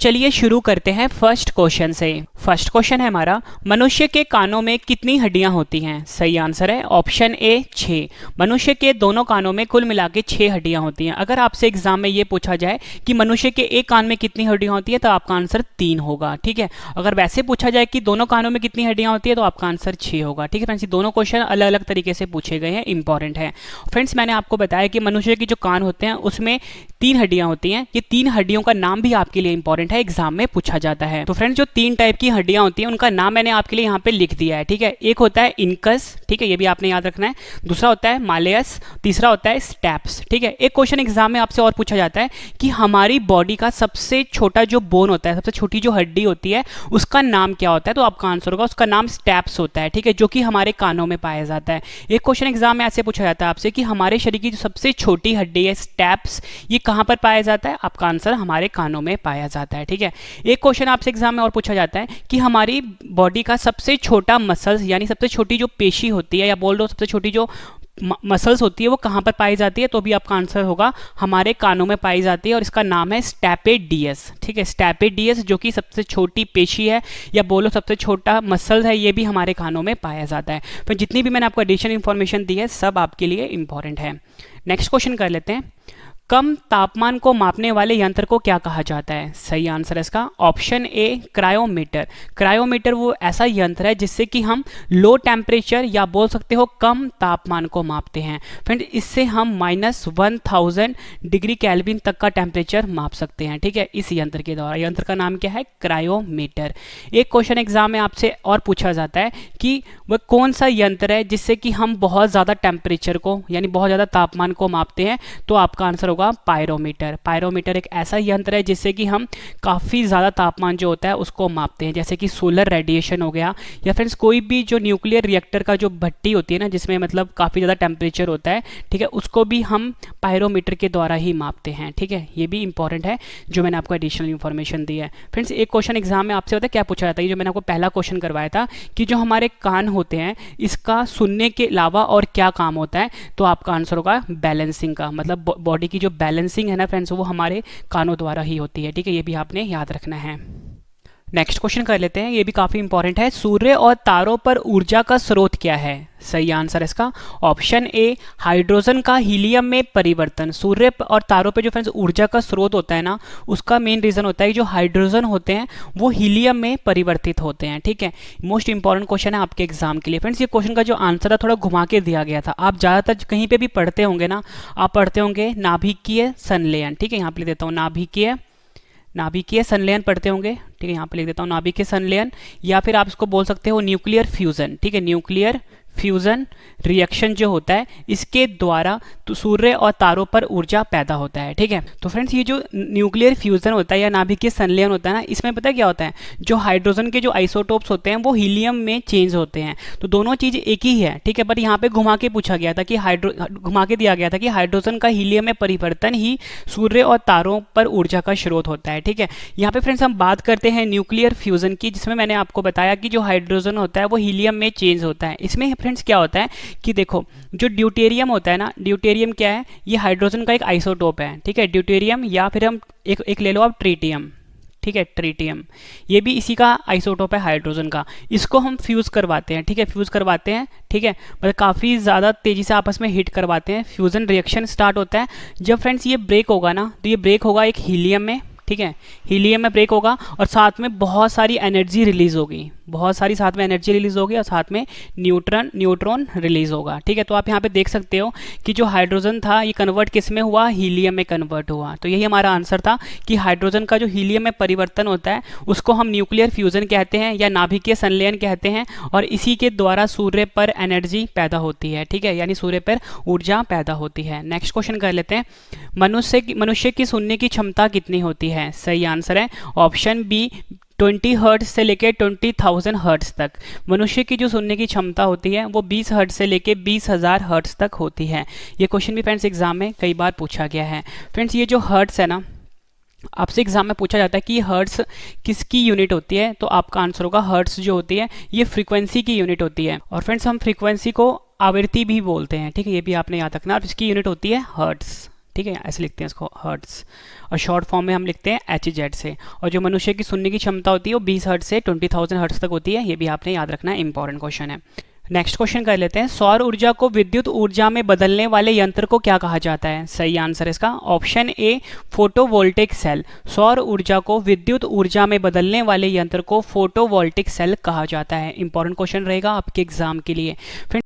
चलिए शुरू करते हैं फर्स्ट क्वेश्चन से। फर्स्ट क्वेश्चन है हमारा, मनुष्य के कानों में कितनी हड्डियां होती हैं? सही आंसर है ऑप्शन ए 6। मनुष्य के दोनों कानों में कुल मिला के 6 हड्डियां होती हैं। अगर आपसे एग्जाम में ये पूछा जाए कि मनुष्य के एक कान में कितनी हड्डियां होती है तो आपका आंसर 3 होगा। ठीक है, अगर वैसे पूछा जाए कि दोनों कानों में कितनी हड्डियां होती है तो आपका आंसर 6 होगा। ठीक है फ्रेंड्स, ये दोनों क्वेश्चन अलग अलग तरीके से पूछे गए हैं, इंपॉर्टेंट है। फ्रेंड्स मैंने आपको बताया कि मनुष्य के जो कान होते हैं उसमें 3 हड्डियां होती हैं। ये 3 हड्डियों का नाम भी आपके लिए इंपॉर्टेंट है, एग्जाम में पूछा जाता है। तो फ्रेंड्स जो 3 टाइप की हड्डियां होती हैं उनका नाम मैंने आपके लिए यहाँ पे लिख दिया है। ठीक है, एक होता है इनकस, ठीक है, ये भी आपने याद रखना है। दूसरा होता है मालेयस, तीसरा होता है स्टेप्स। ठीक है, एक क्वेश्चन एग्जाम में आपसे और पूछा जाता है कि हमारी बॉडी का सबसे छोटा जो बोन होता है, सबसे छोटी जो हड्डी होती है उसका नाम क्या होता है? तो आपका आंसर होगा उसका नाम स्टेप्स होता है। ठीक है, जो कि हमारे कानों में पाया जाता है। एक क्वेश्चन एग्जाम में ऐसे पूछा जाता है आपसे कि हमारे शरीर की जो सबसे छोटी हड्डी है स्टेप्स, ये कहां पर पाया जाता है? आपका आंसर हमारे कानों में पाया जाता है। ठीक है, एक क्वेश्चन आपसे एग्जाम में और पूछा जाता है कि हमारी बॉडी का सबसे छोटा मसल्स यानी सबसे छोटी जो पेशी होती है या बोल दो सबसे छोटी जो मसल्स होती है वो कहाँ पर पाई जाती है? तो भी आपका आंसर होगा हमारे कानों में पाई जाती है और इसका नाम है स्टैपेडियस। ठीक है, स्टैपेडियस जो कि सबसे छोटी पेशी है या बोलो सबसे छोटा मसल है, ये भी हमारे कानों में पाया जाता है। तो जितनी भी मैंने आपको एडिशनल इन्फॉर्मेशन दी है सब आपके लिए इंपॉर्टेंट है। नेक्स्ट क्वेश्चन कर लेते हैं, कम तापमान को मापने वाले यंत्र को क्या कहा जाता है? सही आंसर है इसका ऑप्शन ए क्रायोमीटर। क्रायोमीटर वो ऐसा यंत्र है जिससे कि हम लो टेम्परेचर या बोल सकते हो कम तापमान को मापते हैं। फ्रेंड इससे हम -1000 डिग्री केल्विन तक का टेम्परेचर माप सकते हैं। ठीक है, इस यंत्र के द्वारा। यंत्र का नाम क्या है? क्रायोमीटर। एक क्वेश्चन एग्जाम में आपसे और पूछा जाता है कि वह कौन सा यंत्र है जिससे कि हम बहुत ज़्यादा टेम्परेचर को यानी बहुत ज़्यादा तापमान को मापते हैं? तो आपका आंसर होगा पायरोमीटर। पायरोमीटर एक ऐसा यंत्र है जिससे कि हम काफ़ी ज़्यादा तापमान जो होता है उसको मापते हैं, जैसे कि सोलर रेडिएशन हो गया या फ्रेंड्स कोई भी जो न्यूक्लियर रिएक्टर का जो भट्टी होती है ना जिसमें मतलब काफ़ी ज़्यादा टेम्परेचर होता है, ठीक है, उसको भी हम पायरोमीटर के द्वारा ही मापते हैं। ठीक है, ये भी इंपॉर्टेंट है जो मैंने आपको एडिशनल इन्फॉर्मेशन दी है। फ्रेंड्स एक क्वेश्चन एग्जाम में आपसे होता है क्या पूछा जाता है, जो मैंने आपको पहला क्वेश्चन करवाया था कि जो हमारे कान होते हैं इसका सुनने के अलावा और क्या काम होता है? तो आपका आंसर होगा बैलेंसिंग का। मतलब बॉडी की जो बैलेंसिंग है ना फ्रेंड्स वो हमारे कानों द्वारा ही होती है। ठीक है, ये भी आपने याद रखना है। नेक्स्ट क्वेश्चन कर लेते हैं, ये भी काफी इंपॉर्टेंट है, सूर्य और तारों पर ऊर्जा का स्रोत क्या है? सही आंसर है इसका ऑप्शन ए हाइड्रोजन का हीलियम में परिवर्तन। सूर्य और तारों पे जो फ्रेंड्स ऊर्जा का स्रोत होता है ना उसका मेन रीजन होता है कि जो हाइड्रोजन होते हैं वो हीलियम में परिवर्तित होते हैं। ठीक है, मोस्ट इंपॉर्टेंट क्वेश्चन है आपके एग्जाम के लिए। फ्रेंड्स ये क्वेश्चन का जो आंसर है थोड़ा घुमा के दिया गया था। आप ज्यादातर कहीं पे भी पढ़ते होंगे ना, आप पढ़ते होंगे नाभिकीय संलयन। ठीक है, यहाँ पे लिख देता हूँ नाभिकीय संलयन पढ़ते होंगे। ठीक है, यहाँ पे लिख देता हूँ नाभिकीय संलयन, या फिर आप इसको बोल सकते हो न्यूक्लियर फ्यूजन। ठीक है, न्यूक्लियर फ्यूजन रिएक्शन जो होता है इसके द्वारा तो सूर्य और तारों पर ऊर्जा पैदा होता है। ठीक है, तो फ्रेंड्स ये जो न्यूक्लियर फ्यूजन होता है या नाभिकीय संलयन होता है ना, इसमें पता है क्या होता है, जो हाइड्रोजन के जो आइसोटोप्स होते हैं वो हीलियम में चेंज होते हैं। तो दोनों चीज एक ही है। ठीक है, बट यहाँ पे घुमा के पूछा गया था कि घुमा के दिया गया था कि हाइड्रोजन का हीलियम में परिवर्तन ही सूर्य और तारों पर ऊर्जा का स्रोत होता है। ठीक है, यहाँ पे फ्रेंड्स हम बात करते हैं न्यूक्लियर फ्यूजन की, जिसमें मैंने आपको बताया कि जो हाइड्रोजन होता है वो हीलियम में चेंज होता है। इसमें फ्रेंड्स क्या होता है कि देखो जो ड्यूटेरियम होता है ना, ड्यूटेरियम क्या है, ये हाइड्रोजन का एक आइसोटोप है। ठीक है, ड्यूटेरियम, या फिर हम एक ले लो आप ट्रीटियम। ठीक है, ट्रीटियम ये भी इसी का आइसोटोप है हाइड्रोजन का। इसको हम फ्यूज करवाते हैं। ठीक है, फ्यूज करवाते हैं। ठीक है, मतलब काफ़ी ज़्यादा तेज़ी से आपस में हिट करवाते हैं। फ्यूजन रिएक्शन स्टार्ट होता है जब फ्रेंड्स ये ब्रेक होगा ना, तो ये ब्रेक होगा एक हीलियम में। ठीक है, हीलियम में ब्रेक होगा और साथ में बहुत सारी एनर्जी रिलीज होगी, बहुत सारी साथ में एनर्जी रिलीज होगी और साथ में न्यूट्रॉन रिलीज होगा। ठीक है, तो आप यहाँ पे देख सकते हो कि जो हाइड्रोजन था ये कन्वर्ट किस में हुआ? हीलियम में कन्वर्ट हुआ। तो यही हमारा आंसर था कि हाइड्रोजन का जो हीलियम में परिवर्तन होता है उसको हम न्यूक्लियर फ्यूजन कहते हैं या नाभिकीय संलयन कहते हैं, और इसी के द्वारा सूर्य पर एनर्जी पैदा होती है। ठीक है, यानी सूर्य पर ऊर्जा पैदा होती है। नेक्स्ट क्वेश्चन कर लेते हैं, मनुष्य की सुनने की क्षमता कितनी होती है? सही आंसर है ऑप्शन बी 20 हर्ट्ज से लेके 20,000 हर्ट्ज तक। मनुष्य की जो सुनने की क्षमता होती है वो 20 हर्ट्ज से लेके 20,000 हर्ट्ज तक होती है। ये क्वेश्चन भी फ्रेंड्स एग्जाम में कई बार पूछा गया है। फ्रेंड्स ये जो हर्ट्ज है ना, आपसे एग्जाम में पूछा जाता है कि हर्ट्ज किसकी यूनिट होती है? तो आपका आंसर होगा हर्ट्ज जो होती है ये फ्रीक्वेंसी की यूनिट होती है। और फ्रेंड्स हम फ्रीक्वेंसी को आवृत्ति भी बोलते हैं। ठीक है, ये भी आपने याद रखना। और इसकी यूनिट होती है हर्ट्ज। ठीक है, ऐसे लिखते हैं इसको हर्ट्स, और शॉर्ट फॉर्म में हम लिखते हैं HZ से। और जो मनुष्य की सुनने की क्षमता होती है वो 20 हर्ट्ज से 20,000 हर्ट्ज तक होती है, ये भी आपने याद रखना है, इंपॉर्टेंट क्वेश्चन है। नेक्स्ट क्वेश्चन कर लेते हैं, सौर ऊर्जा को विद्युत ऊर्जा में बदलने वाले यंत्र को क्या कहा जाता है? सही आंसर इसका ऑप्शन ए फोटोवोल्टिक सेल। सौर ऊर्जा को विद्युत ऊर्जा में बदलने वाले यंत्र को फोटोवोल्टिक सेल कहा जाता है। इंपॉर्टेंट क्वेश्चन रहेगा आपके एग्जाम के लिए। फिर